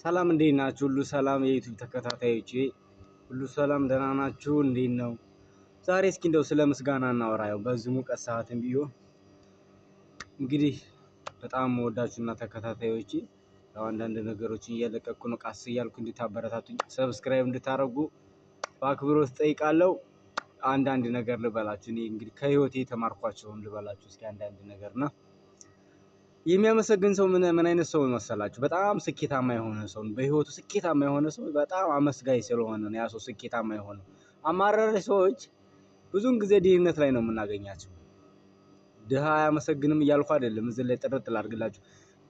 ሰላም እንዴት ናችሁ? ሁሉ ሰላም የዩቲዩብ ተከታታዮቼ ሁሉ ሰላም ደህና ናችሁ? እንዴት ነው? ዛሬ እስኪ እንደው ስለ ምስጋና እናወራ። ያው በዚህ ሙቀት ሰዓትም ቢሆን እንግዲህ በጣም ወዳችሁና ተከታታዮቼ ያው አንዳንድ ነገሮችን እየለቀኩ ነው። ቃስ እያልኩ እንድታበረታቱኝ ሰብስክራይብ እንድታረጉ በአክብሮት ጠይቃለሁ። አንዳንድ ነገር ልበላችሁ። እኔ እንግዲህ ከህይወቴ የተማርኳቸውን ልበላችሁ እስኪ አንዳንድ ነገርና የሚያመሰግን ሰው ምን አይነት ሰው መሰላችሁ? በጣም ስኬታማ የሆነ ሰው በህይወቱ ስኬታማ የሆነ ሰው በጣም አመስጋኝ ስለሆነ ነው ያ ሰው ስኬታማ የሆነው። አማራሪ ሰዎች ብዙውን ጊዜ ድህነት ላይ ነው የምናገኛቸው። ድሃ አያመሰግንም እያልኩ አይደለም፣ እዚህ ላይ ጥርት ላድርግላችሁ።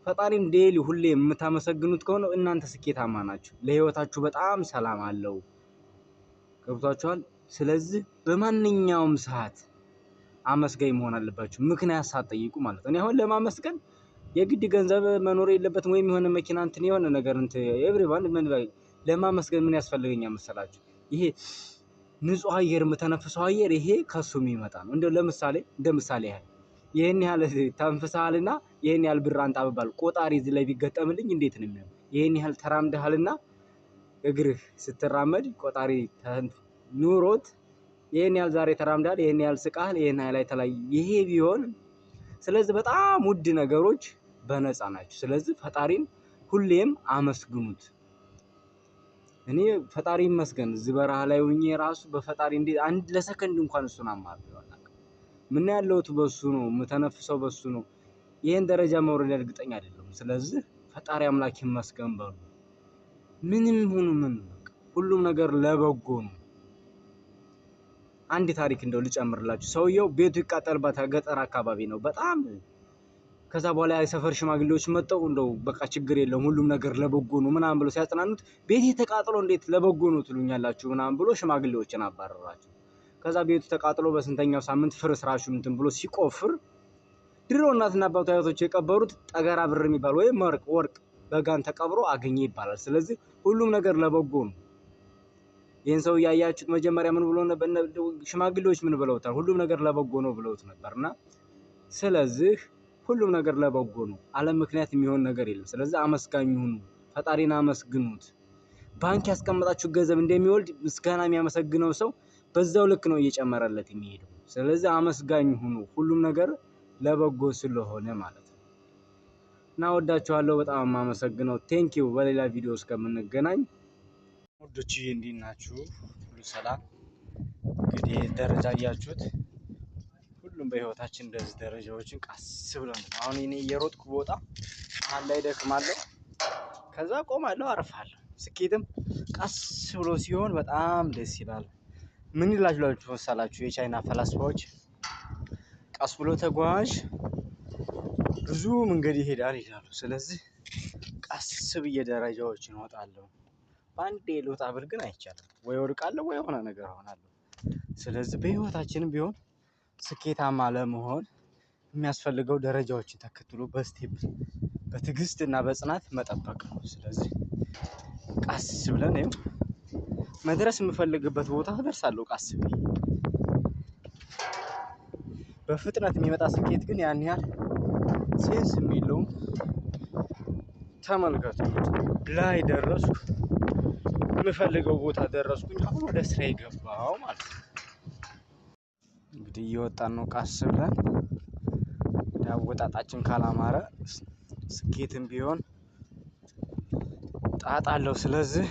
ፈጣሪን ዴይሊ ሁሌ የምታመሰግኑት ከሆነ እናንተ ስኬታማ ናችሁ። ለህይወታችሁ በጣም ሰላም አለው። ገብቷችኋል? ስለዚህ በማንኛውም ሰዓት አመስጋኝ መሆን አለባችሁ፣ ምክንያት ሳትጠይቁ ማለት ነው። እኔ አሁን ለማመስገን የግድ ገንዘብ መኖር የለበትም ወይም የሆነ መኪና እንትን የሆነ ነገር እንትን ኤቭሪዋን ምን ለማመስገን ምን ያስፈልገኛል መሰላችሁ? ይሄ ንጹህ አየር የምተነፍሰው አየር ይሄ ከሱ የሚመጣ ነው። እንደ ምሳሌ ያህል ይሄን ያህል ተንፍሰሃልና ይሄን ያህል ብር አንጣ ብባል ቆጣሪ እዚህ ላይ ቢገጠምልኝ እንዴት ነው የሚሆነው? ይሄን ያህል ተራምደሃልና እግርህ ስትራመድ ቆጣሪ ኑሮት ይሄን ያህል ዛሬ ተራምዳል፣ ይሄን ያህል ስቃል፣ ይሄን ያህል አይተላይ ይሄ ቢሆን ስለዚህ በጣም ውድ ነገሮች በነፃ ናቸው። ስለዚህ ፈጣሪን ሁሌም አመስግኑት። እኔ ፈጣሪ ይመስገን እዚህ በረሃ ላይ ሆኜ ራሱ በፈጣሪ እንዴ አንድ ለሰከንድ እንኳን እሱን አማርጠው ምን ያለውት በሱ ነው፣ የምተነፍሰው በሱ ነው። ይሄን ደረጃ መውረድ እርግጠኛ አይደለም። ስለዚህ ፈጣሪ አምላክ ይመስገን በሉ። ምንም ሆኖ ምን ሁሉም ነገር ለበጎ ነው። አንድ ታሪክ እንደው ልጨምርላችሁ። ሰውየው ቤቱ ይቃጠልባታል፣ ገጠር አካባቢ ነው በጣም። ከዛ በኋላ የሰፈር ሽማግሌዎች መጥተው እንደው በቃ ችግር የለውም ሁሉም ነገር ለበጎ ነው ምናምን ብሎ ሲያጽናኑት ቤቴ ተቃጥሎ እንዴት ለበጎ ነው ትሉኛላችሁ ምናምን ብሎ ሽማግሌዎችን አባረራቸው። ከዛ ቤቱ ተቃጥሎ በስንተኛው ሳምንት ፍርስራሹ እንትን ብሎ ሲቆፍር ድሮ እናትና አባቱ አያቶች የቀበሩት ጠገራ ብር የሚባል ወይም ወርቅ በጋን ተቀብሮ አገኘ ይባላል። ስለዚህ ሁሉም ነገር ለበጎ ነው። ይሄን ሰው ያያችሁት መጀመሪያ ምን ብሎ ነበር? ሽማግሌዎች ምን ብለውታል? ሁሉም ነገር ለበጎ ነው ብለውት ነበርና ስለዚህ ሁሉም ነገር ለበጎ ነው። ዓለም ምክንያት የሚሆን ነገር የለም። ስለዚህ አመስጋኝ ሁኑ፣ ፈጣሪን አመስግኑት። ባንክ ያስቀመጣችሁ ገንዘብ እንደሚወልድ ምስጋና የሚያመሰግነው ሰው በዛው ልክ ነው እየጨመረለት የሚሄደው። ስለዚህ አመስጋኝ ሁኑ፣ ሁሉም ነገር ለበጎ ስለሆነ ማለት ነው። እና ወዳችኋለሁ፣ በጣም የማመሰግነው ቴንኪው። በሌላ ቪዲዮ እስከምንገናኝ ወዶችዬ እንዴት ናችሁ? ሁሉ ሰላም። እንግዲህ ደረጃ እያችሁት ሁሉም በህይወታችን እንደዚህ ደረጃዎችን ቀስ ብለን አሁን እኔ እየሮጥኩ ቦታ መሀል ላይ ደክማለሁ፣ ከዛ ቆማለሁ፣ አርፋለሁ። ስኬትም ቀስ ብሎ ሲሆን በጣም ደስ ይላል። ምን ይላችሁ መሰላችሁ? የቻይና ፈላስፋዎች ቀስ ብሎ ተጓዥ ብዙ መንገድ ይሄዳል ይላሉ። ስለዚህ ቀስ ብዬ ደረጃዎችን እወጣለሁ። በአንዴ ልወጣ ብል ግን አይቻልም። ወይ ወድቃለሁ ወይ የሆነ ነገር ሆናለሁ። ስለዚህ በህይወታችንም ቢሆን ስኬታማ ለመሆን የሚያስፈልገው ደረጃዎችን ተከትሎ በስቴፕ በትዕግስት እና በጽናት መጠበቅ ነው። ስለዚህ ቀስ ብለን ይኸው መድረስ የምፈልግበት ቦታ ደርሳለሁ። ቀስ ብዬ በፍጥነት የሚመጣ ስኬት ግን ያን ያህል ሴንስ የሚለውም ተመልከቱ። ላይ ደረስኩ፣ የምፈልገው ቦታ ደረስኩኝ። አሁን ወደ ስራ ይገባው ማለት ነው። እንግዲህ እየወጣን ነው ቀስ ብለን። አወጣጣችን ካላማረ ስኬትም ቢሆን ጣጣ አለው። ስለዚህ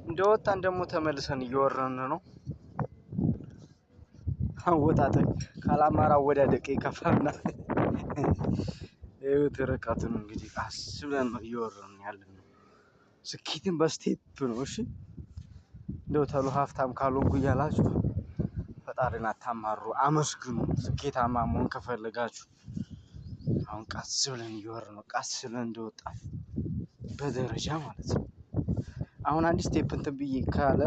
እንደወጣን ደግሞ ተመልሰን እየወረን ነው። አወጣጥ ካላማረ አወዳደቅ ይከፋና ይኸው ርቀቱን እንግዲህ ቀስ ብለን ነው እየወረን ያለነው። ስኬትን በስቴፕ ነው። እሺ እንደው ተሎ ሀብታም ካልሆንኩ እያላችሁ ፈጣሪን አታማሩ፣ አመስግኑ። ስኬታማ መሆን ከፈለጋችሁ አሁን ቀስ ብለን እየወረን ነው። ቀስ ብለን እንደወጣን በደረጃ ማለት ነው። አሁን አንድ ስቴፕ እንትን ብዬ ካለ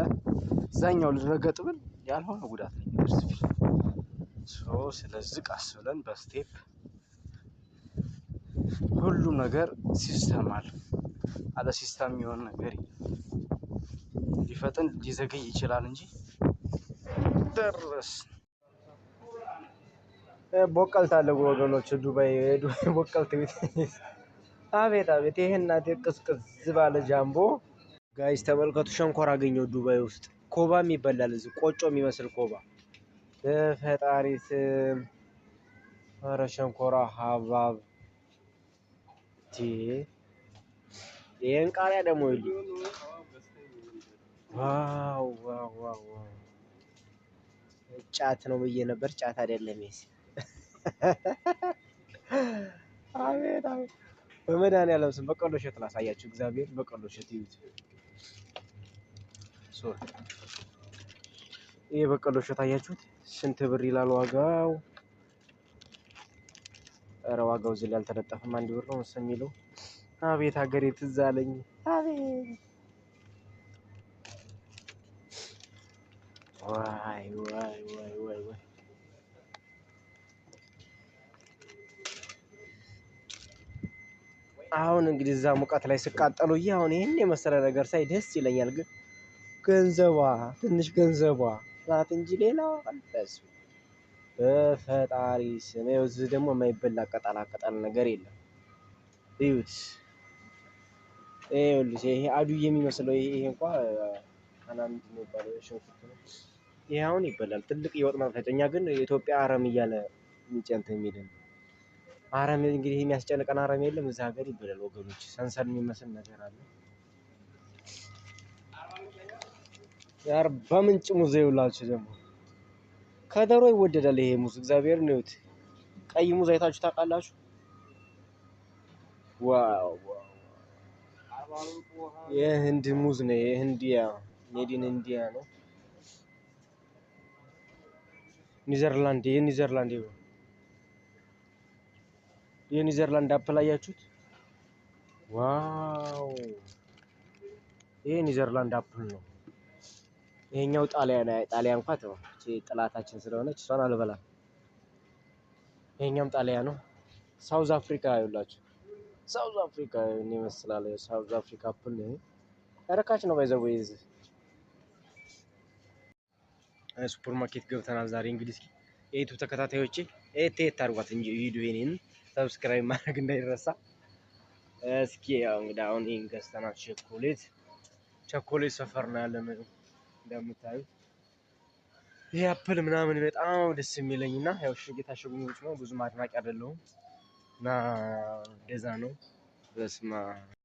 እዛኛው ልረገጥ ብል ያልሆነ ጉዳት ነው የሚደርስብኝ። ስለዚህ ቀስ ብለን በስቴፕ ሁሉም ነገር ሲስተም አለ። አለ ሲስተም የሚሆን ነገር ሊፈጥን ሊዘገይ ይችላል እንጂ ደረስ ቦቀልት አለ ወገኖች። ዱባይ ቦቀልት ቤት አቤት አቤት! ይሄ እናቴ ቅዝቅዝ ባለ ጃምቦ ጋይስ ተመልከቱ። ሸንኮራ አገኘው ዱባይ ውስጥ ኮባም ይበላል እዚህ ቆጮ የሚመስል ኮባ። በፈጣሪ ስም ኧረ ሸንኮራ ሀባብ ይሄን ቃሪያ ደግሞ ይሉ ዋው ዋው ዋው! ጫት ነው ብዬ ነበር። ጫት አይደለም ይሄ። አቤት አቤት! በመድኃኒዓለም ስም በቆሎ እሸት ላሳያችሁ። እግዚአብሔር በቆሎ እሸት ይዩት። ይሄ በቆሎ እሸት አያችሁት? ስንት ብር ይላል ዋጋው? ኧረ ዋጋው እዚህ ላይ አልተለጠፈም። 1 ብር ነው መሰለኝ የሚለው። አቤት ሀገሬ ትዝ አለኝ። አቤት ዋይ ዋይ ዋይ ዋይ ዋይ! አሁን እንግዲህ እዛ ሙቀት ላይ ስቃጠሉ አሁን ይሄን የመሰለ ነገር ሳይ ደስ ይለኛል። ግን ገንዘቧ ትንሽ ገንዘቧ ናት እንጂ ሌላው አልፈስ በፈጣሪ ስም እዚህ ደግሞ የማይበላ ቀጣላ ቀጣል ነገር የለም። እዩት። ይኸውልሽ ይሄ አዱዬ የሚመስለው ይሄ እንኳን አናንድ ነው የሚባለው ሽንኩርት ነው። ይሄ አሁን ይበላል። ትልቅ የወጥ ማፍለጫ ግን የኢትዮጵያ አረም እያለ እንጨንተ የሚልን አረም እንግዲህ የሚያስጨንቀን አረም የለም። እዛ ሀገር ይበላል ወገኖች። ሰንሰል የሚመስል ነገር አለ። የአርባ ምንጭ ሙዝ ይውላችሁ ደግሞ ከደሮ ይወደዳል ይሄ ሙዝ። እግዚአብሔር ነው። ቀይ ሙዝ አይታችሁ ታውቃላችሁ? ዋው! የህንድ ሙዝ ነው። የህንዲያ ሜዲን ኢንዲያ ነው። ኒዘርላንድ የኒዘርላንድ አፕል አያችሁት? ዋው! ይሄ ኒዘርላንድ አፕል ነው። ይሄኛው ጣሊያን እንኳን ተው ጥላታችን ስለሆነች እሷን አልበላም። ይሄኛውም ጣሊያን ነው። ሳውዝ አፍሪካ ይውላችሁ። ሳውዝ አፍሪካ ይመስላል። ሳውዝ አፍሪካ አፕል ነው። ረካች ነው ባይዘው ይዝ ሱፐር ማርኬት ገብተናል ዛሬ። እንግዲህ እስኪ የዩቲዩብ ተከታታዮቼ ኤት አድርጓት እንጂ ቪዲዮዬን ሰብስክራይብ ማድረግ እንዳይረሳ። እስኪ ያው እንግዲህ አሁን ይሄን ገዝተናል። ቸኮሌት ሰፈር ነው ያለነው እንደምታዩት። ይሄ አፕል ምናምን በጣም ደስ የሚለኝና ያው የታሸጉ ምግቦች ነው ብዙም አድናቂ አይደለሁም እና እንደዛ ነው። በስመ አብ